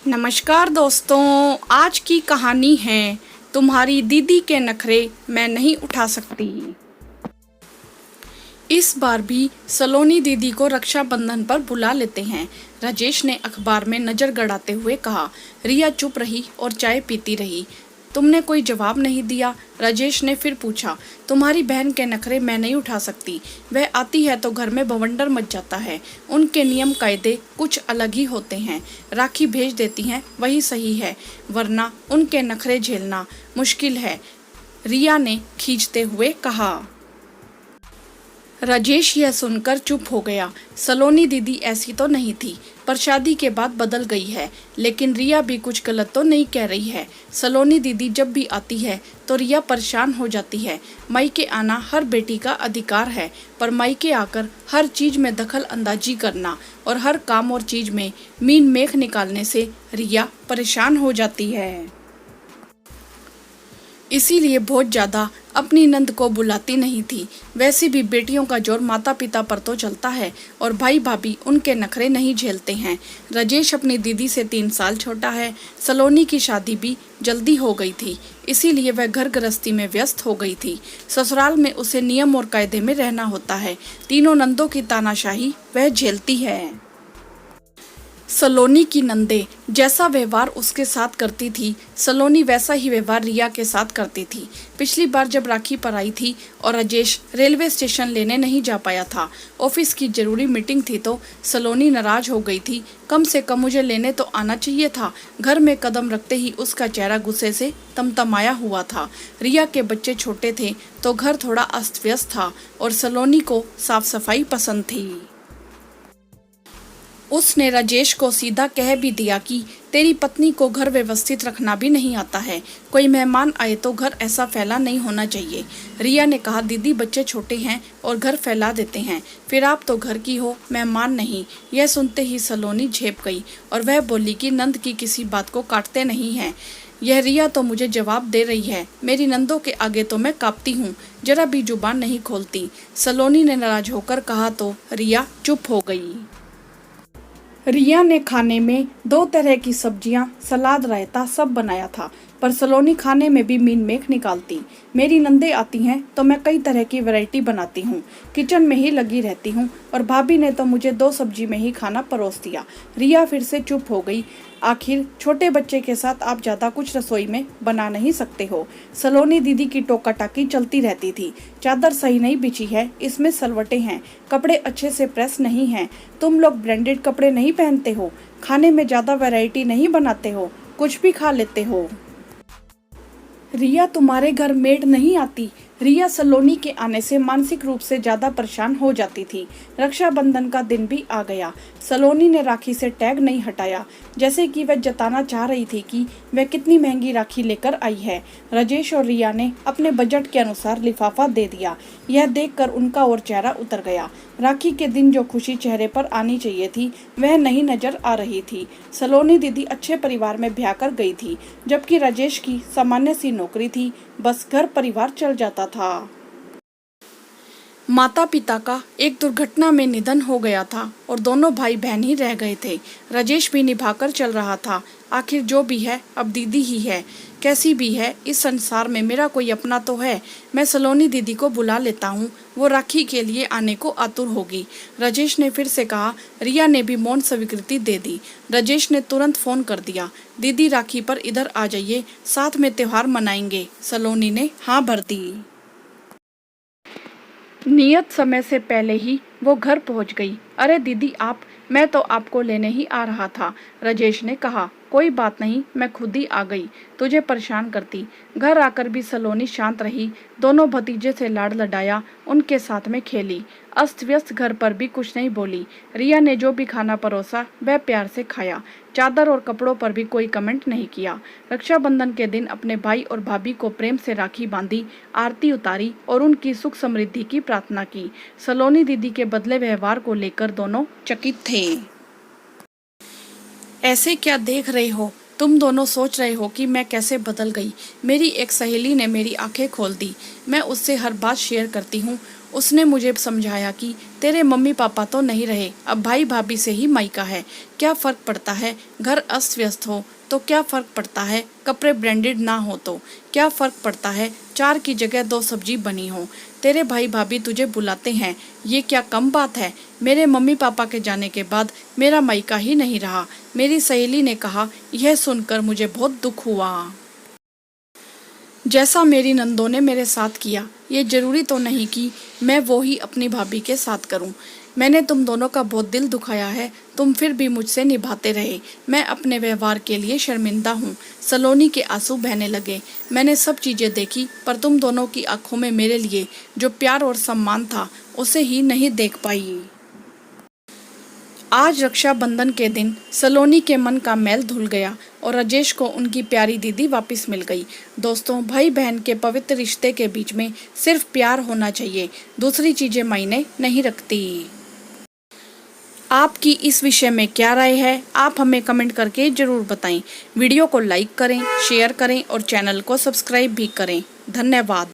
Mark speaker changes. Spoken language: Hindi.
Speaker 1: नमस्कार दोस्तों, आज की कहानी है तुम्हारी दीदी के नखरे मैं नहीं उठा सकती। इस बार भी सलोनी दीदी को रक्षाबंधन पर बुला लेते हैं। राजेश ने अखबार में नजर गड़ाते हुए कहा। रिया चुप रही और चाय पीती रही। तुमने कोई जवाब नहीं दिया। राजेश ने फिर पूछा। तुम्हारी बहन के नखरे मैं नहीं उठा सकती। वह आती है तो घर में बवंडर मच जाता है। उनके नियम कायदे कुछ अलग ही होते हैं। राखी भेज देती हैं वही सही है, वरना उनके नखरे झेलना मुश्किल है, रिया ने खींचते हुए कहा। राजेश यह सुनकर चुप हो गया। सलोनी दीदी ऐसी तो नहीं थी, पर शादी के बाद बदल गई है। लेकिन रिया भी कुछ गलत तो नहीं कह रही है। सलोनी दीदी जब भी आती है तो रिया परेशान हो जाती है। मायके आना हर बेटी का अधिकार है, पर मायके आकर हर चीज में दखल अंदाजी करना और हर काम और चीज में मीन मेख निकालने से रिया परेशान हो जाती है। इसीलिए बहुत ज्यादा अपनी नंद को बुलाती नहीं थी। वैसे भी बेटियों का जोर माता पिता पर तो चलता है और भाई भाभी उनके नखरे नहीं झेलते हैं। राजेश अपनी दीदी से 3 साल छोटा है। सलोनी की शादी भी जल्दी हो गई थी, इसीलिए वह घर गृहस्थी में व्यस्त हो गई थी। ससुराल में उसे नियम और कायदे में रहना होता है। तीनों नंदों की तानाशाही वह झेलती है। सलोनी की नंदे जैसा व्यवहार उसके साथ करती थी, सलोनी वैसा ही व्यवहार रिया के साथ करती थी। पिछली बार जब राखी पर आई थी और राजेश रेलवे स्टेशन लेने नहीं जा पाया था, ऑफिस की जरूरी मीटिंग थी, तो सलोनी नाराज हो गई थी। कम से कम मुझे लेने तो आना चाहिए था। घर में कदम रखते ही उसका चेहरा गुस्से से तमतमाया हुआ था। रिया के बच्चे छोटे थे तो घर थोड़ा अस्त व्यस्त था और सलोनी को साफ सफाई पसंद थी। उसने राजेश को सीधा कह भी दिया कि तेरी पत्नी को घर व्यवस्थित रखना भी नहीं आता है। कोई मेहमान आए तो घर ऐसा फैला नहीं होना चाहिए। रिया ने कहा, दीदी बच्चे छोटे हैं और घर फैला देते हैं, फिर आप तो घर की हो, मेहमान नहीं। यह सुनते ही सलोनी झेप गई और वह बोली कि नंद की किसी बात को काटते नहीं हैं। यह रिया तो मुझे जवाब दे रही है, मेरी नंदों के आगे तो मैं कांपती हूँ, जरा भी जुबान नहीं खोलती। सलोनी ने नाराज होकर कहा तो रिया चुप हो गई। रिया ने खाने में 2 तरह की सब्जियां, सलाद, रायता सब बनाया था, पर सलोनी खाने में भी मीन मेख निकालती। मेरी नंदे आती हैं तो मैं कई तरह की वैरायटी बनाती हूँ, किचन में ही लगी रहती हूँ, और भाभी ने तो मुझे 2 सब्जी में ही खाना परोस दिया। रिया फिर से चुप हो गई। आखिर छोटे बच्चे के साथ आप ज्यादा कुछ रसोई में बना नहीं सकते हो। सलोनी दीदी की टोका टाकी चलती रहती थी। चादर सही नहीं बिछी है, इसमें सलवटें हैं, कपड़े अच्छे से प्रेस नहीं हैं, तुम लोग ब्रांडेड कपड़े नहीं पहनते हो, खाने में ज्यादा वैरायटी नहीं बनाते हो, कुछ भी खा लेते हो। रिया तुम्हारे घर मेड नहीं आती। रिया सलोनी के आने से मानसिक रूप से ज्यादा परेशान हो जाती थी। रक्षाबंधन का दिन भी आ गया। सलोनी ने राखी से टैग नहीं हटाया, जैसे कि वह जताना चाह रही थी कि वह कितनी महंगी राखी लेकर आई है। राजेश और रिया ने अपने बजट के अनुसार लिफाफा दे दिया। यह देखकर उनका और चेहरा उतर गया। राखी के दिन जो खुशी चेहरे पर आनी चाहिए थी वह नहीं नजर आ रही थी। सलोनी दीदी अच्छे परिवार में ब्याह कर गई थी, जबकि राजेश की सामान्य सी नौकरी थी, बस घर परिवार चल जाता था। माता पिता का एक दुर्घटना में निधन हो गया था और दोनों भाई बहन ही रह गए थे। राजेश भी निभाकर चल रहा था। आखिर जो भी है अब दीदी ही है, कैसी भी है इस संसार में मेरा कोई अपना तो है। मैं सलोनी दीदी को बुला लेता हूँ, वो राखी के लिए आने को आतुर होगी। राजेश ने फिर से कहा। रिया ने भी मौन स्वीकृति दे दी। राजेश ने तुरंत फोन कर दिया, दीदी राखी पर इधर आ जाइए, साथ में त्योहार मनाएंगे। सलोनी ने हाँ भर दी। नियत समय से पहले ही वो घर पहुंच गई। अरे दीदी आप, मैं तो आपको लेने ही आ रहा था। राजेश ने कहा, कोई बात नहीं, मैं खुद ही आ गई, तुझे परेशान करती। घर आकर भी सलोनी शांत रही। दोनों भतीजे से लाड़ लडाया, उनके साथ में खेली। अस्त व्यस्त घर पर भी कुछ नहीं बोली। रिया ने जो भी खाना परोसा वह प्यार से खाया। चादर और कपड़ों पर भी कोई कमेंट नहीं किया। रक्षाबंधन के दिन अपने भाई और भाभी को प्रेम से राखी बांधी, आरती उतारी और उनकी सुख समृद्धि की प्रार्थना की। सलोनी दीदी के बदले व्यवहार को लेकर दोनों चकित थे। ऐसे क्या देख रहे हो? तुम दोनों सोच रहे हो कि मैं कैसे बदल गई। मेरी एक सहेली ने मेरी आंखें खोल दी। मैं उससे हर बात शेयर करती हूँ। उसने मुझे समझाया कि तेरे मम्मी पापा तो नहीं रहे, अब भाई भाभी से ही मायका है, क्या फ़र्क पड़ता है, घर अस्त व्यस्त हो तो क्या फ़र्क पड़ता है, कपड़े ब्रांडेड ना हो तो क्या फ़र्क पड़ता है, 4 की जगह 2 सब्जी बनी हो, तेरे भाई भाभी तुझे बुलाते हैं, ये क्या कम बात है। मेरे मम्मी पापा के जाने के बाद मेरा मायका ही नहीं रहा, मेरी सहेली ने कहा। यह सुनकर मुझे बहुत दुख हुआ। जैसा मेरी नंदों ने मेरे साथ किया, ये जरूरी तो नहीं कि मैं वो ही अपनी भाभी के साथ करूं। मैंने तुम दोनों का बहुत दिल दुखाया है, तुम फिर भी मुझसे निभाते रहे। मैं अपने व्यवहार के लिए शर्मिंदा हूँ। सलोनी के आंसू बहने लगे। मैंने सब चीज़ें देखी, पर तुम दोनों की आंखों में मेरे लिए जो प्यार और सम्मान था, उसे ही नहीं देख पाई। आज रक्षाबंधन के दिन सलोनी के मन का मैल धुल गया और राजेश को उनकी प्यारी दीदी वापस मिल गई। दोस्तों, भाई बहन के पवित्र रिश्ते के बीच में सिर्फ प्यार होना चाहिए, दूसरी चीजें मायने नहीं रखती। आपकी इस विषय में क्या राय है, आप हमें कमेंट करके जरूर बताएं। वीडियो को लाइक करें, शेयर करें और चैनल को सब्सक्राइब भी करें। धन्यवाद।